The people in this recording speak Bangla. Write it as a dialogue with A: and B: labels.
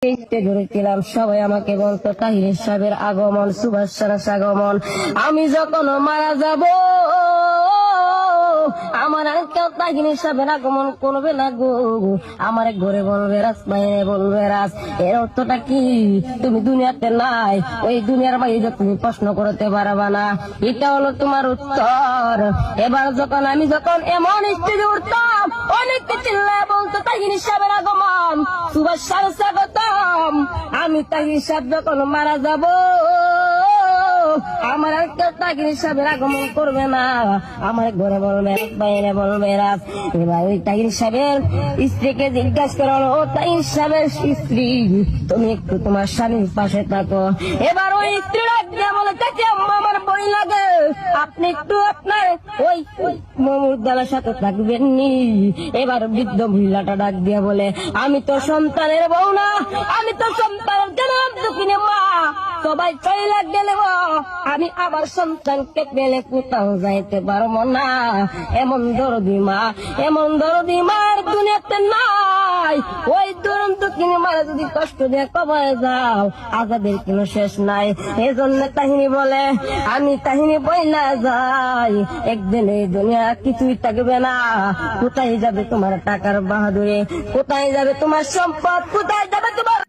A: ধরেছিলাম সবাই আমাকে বলতো তাহির সাহেবের আগমন, সুভাষ আগমন। আমি যখন মারা যাব আমার আর কেউ তাহির সাহেবের আগমন করবে না গো। আমার ঘরে বলবে রাজ, বাইরে বলবে রাজ। এর অর্থটা কি? তুমি দুনিয়াতে নাই, ওই দুনিয়ার বাইরে তুমি প্রশ্ন করতে পারবা না। এটা হলো তোমার উত্তর। এবার আমি যখন এমন স্টেজে উঠতাম, অনেককে চিল্লায় বলতো তাহির সাহেবের আগমন, সুভাষ স্বাগতম। আমি তাহির সাহেব যখন মারা যাব আমার আর কেউ তাহির সাহেবের আগমন করবে না। আমার ঘরে বলবে বাইরে বলবে রাজ। এবার ওই তাহির সাহেবের স্ত্রীকে জিজ্ঞাসা করলো, ও তাহির সাহেবের স্ত্রী, তুমি একটু তোমার স্বামীর পাশে থাকো। এবার ওই স্ত্রী ডাক দিয়ে বলে, তাকে আমার বই লাগে, আপনি একটু আপনার ওই মমুরদালার সাথে থাকবেন নি। এবার বৃদ্ধ মহিলাটা ডাক দিয়ে বলে, আমি তো সন্তানের বউ না, আমি তো সন্তানের জন্ম দুঃখিনী মা। সবাই চলে গেলে আমি আবার সন্তানকে পেলে কোথাও যাইতে পারবো না। এমন দরদি মা, এমন দরদি মার দুনিয়াতে নাই। ওই দুরন্ত কিনে মারা যদি কষ্ট দিয়ে কবায় যাও, আজাদের কোনো শেষ নাই। এজন্য তাহিনী বলে, আমি তাহিনী বই না যাই, একদিন এই দুনিয়া কিছুই থাকবে না। কোথায় যাবে তোমার টাকার বাহাদুরে, কোথায় যাবে তোমার সম্পদ, কোথায় যাবে তোমার